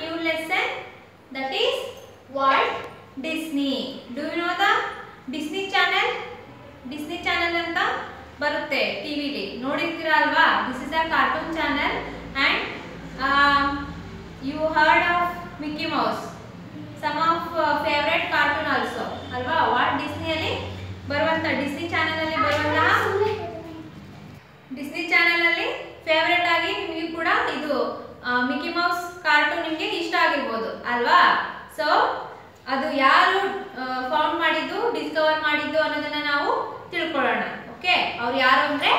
new lesson, that is Walt Disney. Do you know the Disney Channel? Disney Channel ಅಂತ ಬರುತ್ತೆ ಟಿವಿಲಿ ನೋಡಿರ್ತೀರಾ ಅಲ್ವಾ? This is a cartoon channel and you heard of Mickey Mouse. Some of favorite cartoon also ಅಲ್ವಾ? Walt Disney ಅಲ್ಲಿ ಬರುವಂತ Disney channel ಅಲ್ಲಿ ಬರುವಂತಹ Disney channel ಅಲ್ಲಿ ಫೇವರೇಟ್ ಆಗಿ ನಿಮಗೆ ಕೂಡ ಇದು ಮಿಕ್ಕಿ ಮೌಸ್ ಕಾರ್ಟೂನ್ ನಿಮಗೆ ಇಷ್ಟ ಆಗಿರಬಹುದು ಅಲ್ವಾ? ಸೊ ಅದು ಯಾರು ಫೌಂಡ್ ಮಾಡಿದ್ದು, ಡಿಸ್ಕವರ್ ಮಾಡಿದ್ದು ಅನ್ನೋದನ್ನ ನಾವು ತಿಳ್ಕೊಳ್ಳೋಣ. ಓಕೆ, ಅವ್ರು ಯಾರು ಅಂದ್ರೆ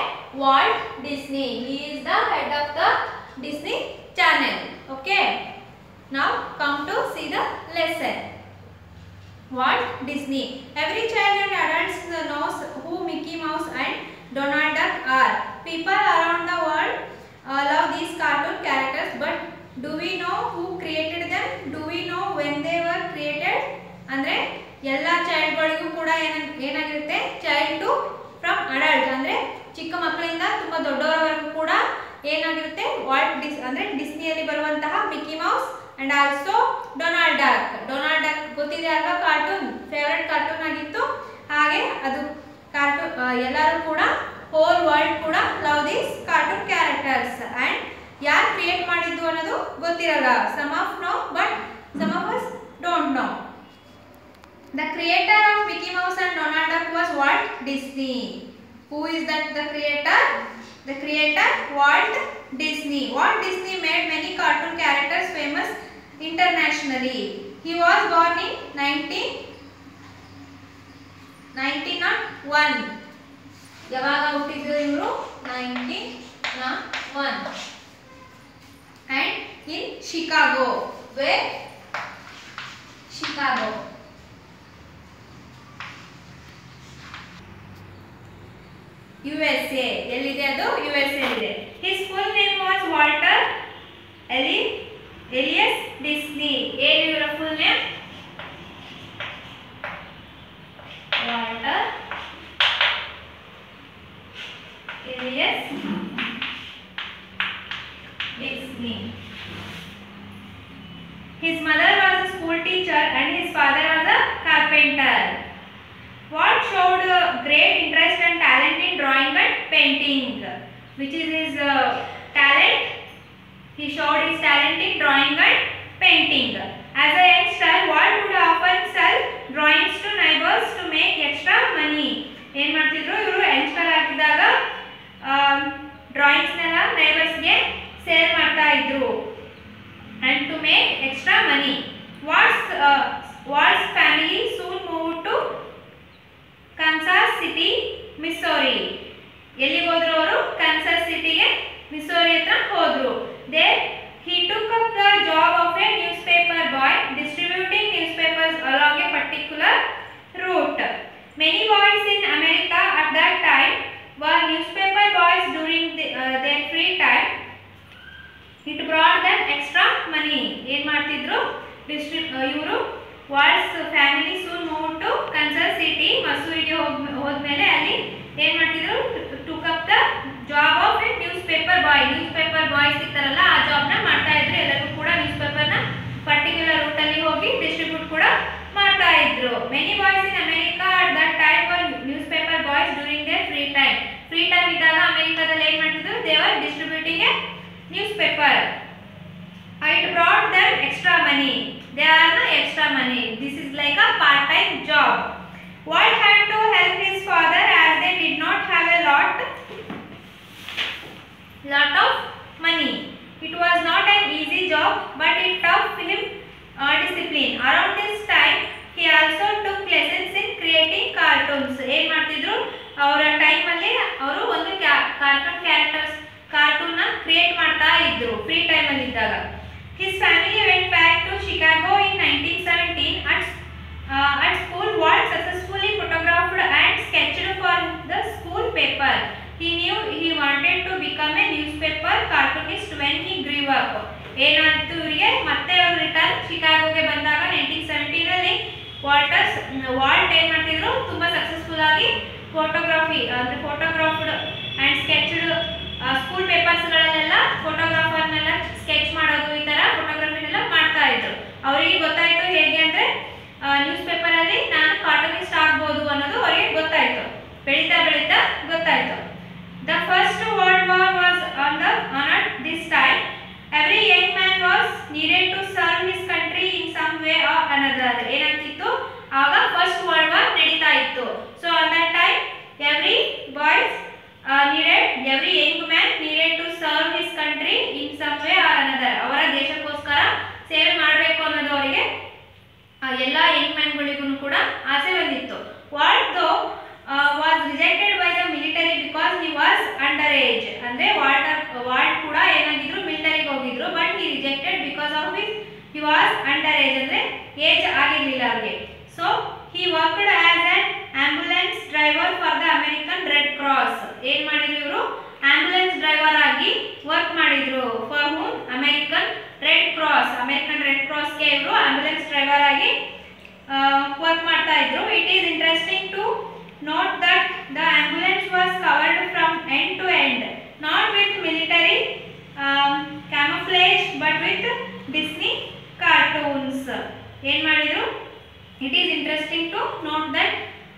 Walt Disney. He is the head of the Disney channel. Okay, now come to see the lesson. Walt Disney. Every child and adults knows who Mickey Mouse and Donald Duck are. People around the world love these cartoon characters, but do we know who created them? Do we know when they were created? ಅಂದ್ರೆ ಎಲ್ಲ ಚೈಲ್ಡ್ಗಳಿಗೂ ಕೂಡ ಏನಾಗಿರುತ್ತೆ, child to from adult ಅಂದ್ರೆ ಚಿಕ್ಕ ಮಕ್ಕಳಿಂದ ತುಂಬಾ ದೊಡ್ಡವರವರೆಗೂ ಕೂಡ ಏನಾಗಿರುತ್ತೆ, ವಾಲ್ಟ್ ಅಂದ್ರೆ ಡಿಸ್ನಿಯಲ್ಲಿ ಬರುವಂತಹ Mickey Mouse and also Donald duck. Donald duck ಗೊತ್ತಿದೆ ಅಲ್ವಾ, ಕಾರ್ಟೂನ್ ಫೇವರೆಟ್ ಕಾರ್ಟೂನ್ ಆಗಿತ್ತು. ಹಾಗೆ ಅದು ಕಾರ್ಟೂನ್ ಎಲ್ಲರೂ ಕೂಡ ಹೋಲ್ ವರ್ಲ್ಡ್ ಕೂಡ love this cartoon characters. And ಯಾರು ಕ್ರಿಯೇಟ್ ಮಾಡಿದ್ದು ಅನ್ನೋದು ಗೊತ್ತಿರಲ್ಲ. Some of know but some of us don't know. The creator of Mickey Mouse and Donald Duck was Walt Disney. Who is that the creator? The creator Walt Disney. Walt Disney made many cartoon characters famous internationally. He was born in 1901. ಯಾವಾಗ ಹುಟ್ಟಿದ್ರು ಇವರು? 1901. And in Chicago. Where? Chicago. USA. ಎಲ್ಲಿದೆ ಅದು? USA ಇದೆ. His full name was Walter Elias Disney. ಏನು ಇವರ full name? Walter Elias Disney. His mother was a school teacher and his father was a carpenter. Walt showed great interest and talent in drawing and painting. Which is his talent? He showed his talent in drawing and painting. As a youngster, Walt would often sell drawings to neighbors to make extra money. ಏನು ಮಾಡ್ತಿದ್ರು ಇವರು? Youngster ಆಗಿದ್ದಾಗ ಡ್ರಾಯಿಂಗ್ಸ್ನೆಲ್ಲ ನೈಬರ್ಸ್ಗೆ sale ಮಾಡ್ತಾ ಇದ್ರು. and to make extra money. Walt's family soon moved to Kansas City, Missouri. ಎಲ್ಲಿ ಹೋದ್ರು ಅವರು? Kansas Cityಗೆ, ಮಿಸೋರಿ ಹತ್ರ ಹೋದ್ರು. There he took up the job of a newspaper boy, distributing newspapers along a particular route. Many boys in America at that time were newspaper boys during their free time. It brought them extra money. ಏನು ಮಾಡ್ತಿದ್ರು? ಇವರು Walt's family soon move to Kansas City, ಮಸೂರಿಗೆ ಹೋದ್ಮೇಲೆ ಅಲ್ಲಿ ಏನು ಮಾಡ್ತಿದ್ರು? Took up the job of a newspaper boy. Newspaper boys ಇರ್ತಾರಲ್ಲ, ಆ ಜಾಬ್ನ ಮಾಡ್ತಾ ಇದ್ರು. ಎಲ್ಲರಿಗೂ ಕೂಡ ನ್ಯೂಸ್ ಪೇಪರ್ನ ಪರ್ಟಿಕ್ಯುಲರ್ ರೂಟಲ್ಲಿ ಹೋಗಿ ಡಿಸ್ಟ್ರಿಬ್ಯೂಟ್ ಕೂಡ ಮಾಡ್ತಾ ಇದ್ರು. Many boys in America at that time were newspaper boys during their free time. Free time ಇದ್ದಾಗ ಅಮೆರಿಕಾದಲ್ಲಿ ಏನು ಮಾಡ್ತಿದ್ರು? They were distributing a newspaper. It brought them extra money. They earn extra money. This is like a part-time job. Walt had to help his father as they did not have a lot of money. It was not an easy job, but it taught him discipline. Around this time, he also took lessons in creating cartoons. ಏನು ಮಾಡ್ತಿದ್ರು? ಅವರ ಟೈಮಲ್ಲಿ ಅವರು ಒಂದು cartoon ನ create ಮಾಡ್ತಾ ಇದ್ರು free time ಅಲ್ಲಿ ಇದ್ದಾಗ. His family went back to Chicago in 1917. At school, Walt successfully photographed and sketched for the school paper. He knew he wanted to become a newspaper cartoonist when he grew up. ಏನಾಯ್ತು ಇವರಿಗೆ? ಮತ್ತೆ ಅವರು return ಶಿಕಾಗೋಗೆ ಬಂದಾಗ 1917 ಅಲ್ಲಿ Walt ಏನು ಮಾಡ್ತಿದ್ರು? ತುಂಬಾ successful ಆಗಿ ಫೋಟೋಗ್ರಾಫ್ಡ್ ಅಂಡ್ ಸ್ಕೆಚ್ಡ್ ಸ್ಕೂಲ್ ಪೇಪರ್ಸ್ಗಳಲ್ಲೆಲ್ಲ ಫೋಟೋಗ್ರಾಫರ್ನೆಲ್ಲ ಸ್ಕೆಚ್ ಮಾಡೋದು, ಈ ತರ ಫೋಟೋಗ್ರಫಿನೆಲ್ಲ ಮಾಡ್ತಾ ಫಸ್ಟ್ ವರ್ಲ್ಡ್ ವಾರ್ ನಡೀತಾ ಇತ್ತು. So on that time every boys every young man needed to serve his country in some way or another. ಅವರ ದೇಶಕ್ಕೋಸ್ಕರ ಸೇವೆ ಮಾಡಬೇಕು ಅನ್ನೋದು ಅವರಿಗೆ ಎಲ್ಲ ಯಂಗ್ ಮ್ಯಾನ್ಗಳಿಗೂ ಕೂಡ ಆಸೆ ಬಂದಿತ್ತು. ವಾಲ್ಟೋ was rejected by the military because he was underage. ಅಂದ್ರೆ ವಾಲ್ಟ್ ಕೂಡ ಏನಾಗಿದ್ರು ಮಿಲಿಟರಿಗೆ ಹೋಗಿದ್ರು, but he rejected because of he was underage ಅಂದ್ರೆ ಏಜ್ ಆಗಿರಲಿಲ್ಲ ಅವರಿಗೆ. So he worked as an ambulance driver for the American Red Cross. ಏನು ಮಾಡಿದ್ರು ಇವರು ಆಂಬ್ಯುಲೆನ್ಸ್ ಡ್ರೈವರ್ ಆಗಿ ವರ್ಕ್ ಮಾಡಿದ್ರು. ಫಾರ್ ಹೂಮ್ ಅಮೆರಿಕನ್ ರೆಡ್ ಕ್ರಾಸ್ಗೆ ಇವರು ಆಂಬ್ಯುಲೆನ್ಸ್ ಡ್ರೈವರ್ ಆಗಿ ವರ್ಕ್ ಮಾಡ್ತಾ ಇದ್ರು. It is interesting to note that the ambulance was covered from end to end, not with military camouflage but with Disney cartoons. ಏನು ಮಾಡಿದ್ರು, it is interesting to note that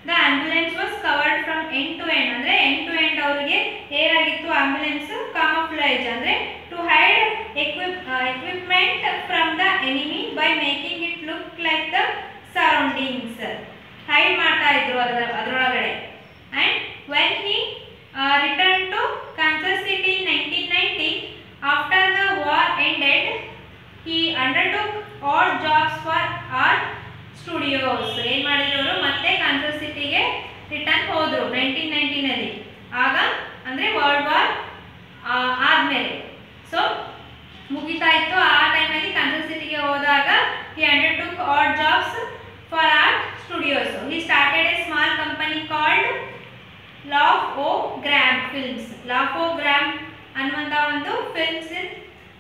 the ambulance was covered from end to end ಅಂದ್ರೆ end to end ಅವರಿಗೆ ಏನಾಗಿತ್ತು ambulance camouflage ಅಂದ್ರೆ to hide equipment from the enemy by making it look like the surroundings. Hide ಮಾಡ್ತಾ ಇದ್ರು ಅದರೊಳಗಡೆ. and when he returned to Kansas City in 1990 after the war ended, he undertook odd jobs for art studios. ಏನು ಮಾಡಿದ್ರು ಅವರು ಮತ್ತೆ ಕಾನ್ಸಸ್ ಸಿಟಿಗೆ return ಹೋದರು 1990ನಲ್ಲಿ. ಆಗ ಅಂದರೆ ವರ್ಲ್ಡ್ ವಾರ್ ಆದಮೇಲೆ ಸೊ ಮುಗಿತಾ ಇತ್ತು. ಆ ಟೈಮಲ್ಲಿ ಕಾನ್ಸಸ್ ಸಿಟಿಗೆ ಹೋದಾಗ he undertook odd jobs for art studios. He started a small company called Laugh-O-Gram Films. Laugh-O-Gram ಅನ್ನುವಂಥ ಒಂದು ಫಿಲ್ಮ್ಸ್ ಇನ್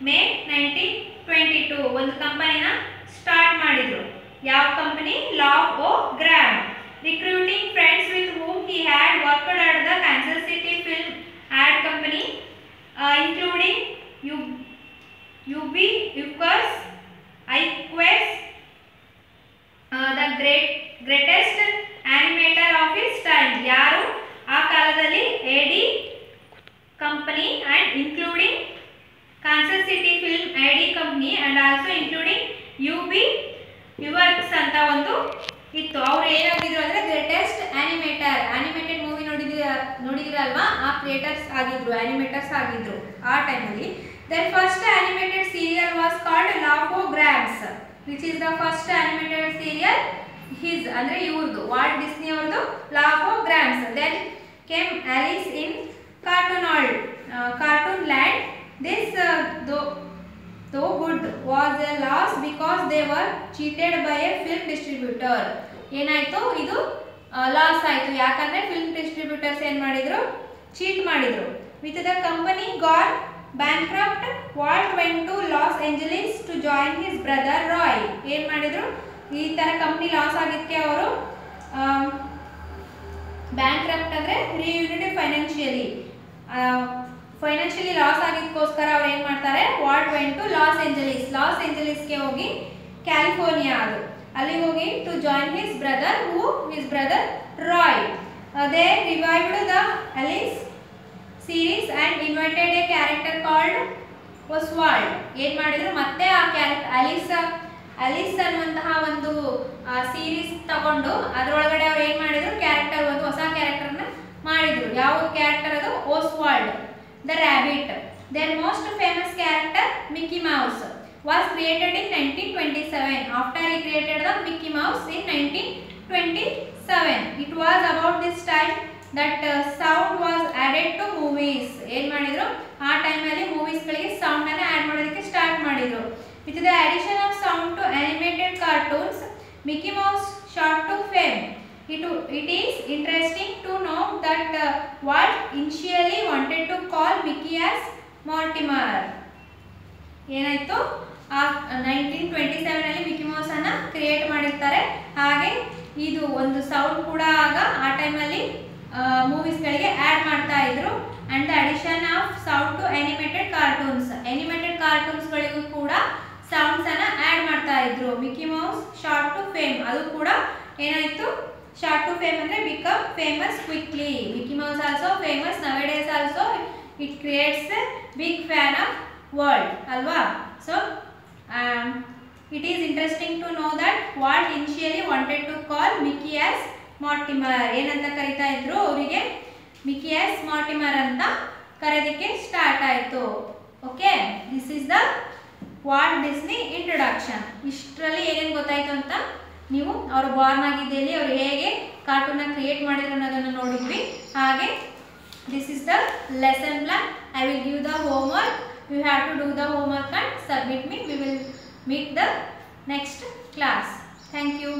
ಮೇ 1922 ಒಂದು ಕಂಪನಿನ ಸ್ಟಾರ್ಟ್ ಮಾಡಿದರು. ಯಾವ company? Laugh-O-Gram. Recruiting friends with whom he had worked at the Kansas City Film Ad Company, including UB Ukers, Iquez, the greatest animator of his time. ಯಾರು ಆ ಕಾಲದಲ್ಲಿ AD company and including Kansas City Film AD company and also including UB ಯುವರ್ಕ್ಸ್ ಅಂತ ಒಂದು ಇತ್ತು. ಅವ್ರು ಏನಾಗಿದ್ರು ಅಂದ್ರೆ greatest animated movie ನೋಡಿದಿರಲ್ವಾ, ಆ ಆನಿಮೇಟರ್ಸ್ ಆಗಿದ್ರು ಆ ಟೈಮಲ್ಲಿ. Then first animated serial was called Laugh-O-Grams, which is the first animated serial his ಅಂದ್ರೆ ಇವ್ರದ್ದು ವಾಲ್ಟ್ ಡಿಸ್ನಿ ಅವ್ರದ್ದು Laugh-O-Grams. Then came Alice in cartoon land. This though good was a loss because they were cheated by a film distributor. ಏನಾಯ್ತು, ಇದು loss ಆಯಿತು. ಯಾಕಂದರೆ film distributors ಏನು ಮಾಡಿದರು, cheat ಮಾಡಿದರು. With the company gone bankrupt, Walt went to Los Angeles to join his brother Roy. ಏನು ಮಾಡಿದರು, ಈ ಥರ ಕಂಪ್ನಿ ಲಾಸ್ ಆಗಿದ್ದಕ್ಕೆ ಅವರು ಬ್ಯಾಂಕ್ರಪ್ಟ್ ಅಂದರೆ ರಿಯೂನಿಟೆಡ್ ಫೈನಾನ್ಷಿಯಲಿ ಲಾಸ್ ಆಗಿದ್ದಕ್ಕೋಸ್ಕರ ಅವ್ರು ಏನು ಮಾಡ್ತಾರೆ, ವಾಲ್ಟ್ ವೆಂಟ್ ಟು ಲಾಸ್ ಏಂಜಲೀಸ್ಗೆ ಹೋಗಿ, ಕ್ಯಾಲಿಫೋರ್ನಿಯಾ ಅದು, ಅಲ್ಲಿಗೆ ಹೋಗಿ to join his brother Roy. They revived the Alice series and invited a character called Oswald. ಏನು ಮಾಡಿದ್ರು, ಮತ್ತೆ ಆ ಅಲಿಸ್ ಅನ್ನುವಂತಹ ಒಂದು ಸೀರೀಸ್ ತಗೊಂಡು ಅದರೊಳಗಡೆ ಅವ್ರು ಏನು ಮಾಡಿದ್ರು, ಒಂದು ಹೊಸ ಕ್ಯಾರೆಕ್ಟರ್ನ ಮಾಡಿದ್ರು. ಯಾವ ಕ್ಯಾರೆಕ್ಟರ್ ಅದು? Oswald the rabbit. Their most famous character, Mickey Mouse, was created in 1927. After he created the Mickey Mouse in 1927, it was about this time that sound was added to movies. ಏನು ಮಾಡಿದ್ರು, ಆ ಟೈಮಲ್ಲಿ ಮೂವೀಸ್ಗಳಿಗೆ ಸೌಂಡನ್ನು add ಮಾಡೋದಕ್ಕೆ start ಮಾಡಿದರು. With the addition of sound to animated cartoons, Mickey Mouse shot to fame. It is interesting to know that Walt initially wanted to call Mickey as Mortimer. ಏನಾಯಿತು, 1927 Mickey Mouse ಅನ್ನು create ಮಾಡಿರ್ತಾರೆ. ಹಾಗೆ ಇದು ಒಂದು sound ಕೂಡ ಆಗ ಆ ಟೈಮಲ್ಲಿ ಮೂವೀಸ್ಗಳಿಗೆ ಆ್ಯಡ್ ಮಾಡ್ತಾ ಇದ್ರು. And the addition of sound to animated ಕಾರ್ಟೂನ್ಸ್ಗಳಿಗೂ ಕೂಡ ಸೌಂಡ್ಸನ್ನು ಆ್ಯಡ್ ಮಾಡ್ತಾ ಇದ್ರು. Mickey Mouse short to fame, ಅದು ಕೂಡ ಏನಾಯಿತು, ಶಾರ್ಟ್ ಟು ಫೇಮ್ ಅಂದರೆ become famous quickly. Mickey Mouse also famous nowadays also. It creates big fan of world ಅಲ್ವಾ. So It is interesting to know that Walt initially wanted to call Mickey as Mortimer. ಏನಂತ ಕರೀತಾ ಇದ್ರು ಅವರಿಗೆ ಮಿಕ್ಕಿ as Mortimer ಅಂತ ಕರೆಯೋದಕ್ಕೆ start ಆಯಿತು. Okay, this is the Walt Disney introduction. ಇಷ್ಟರಲ್ಲಿ ಏನೇನು ಗೊತ್ತಾಯಿತು ಅಂತ ನೀವು ಅವರು ಬಾರ್ನ್ ಆಗಿದ್ದಲ್ಲಿ ಅವರು ಹೇಗೆ ಕಾರ್ಟೂನ್ನ ಕ್ರಿಯೇಟ್ ಮಾಡಿದ್ರು ಅನ್ನೋದನ್ನು ನೋಡಿದ್ವಿ. ಹಾಗೆ this is the lesson plan. I will give the homework. You have to do the homework and submit me. We will meet the next class. Thank you.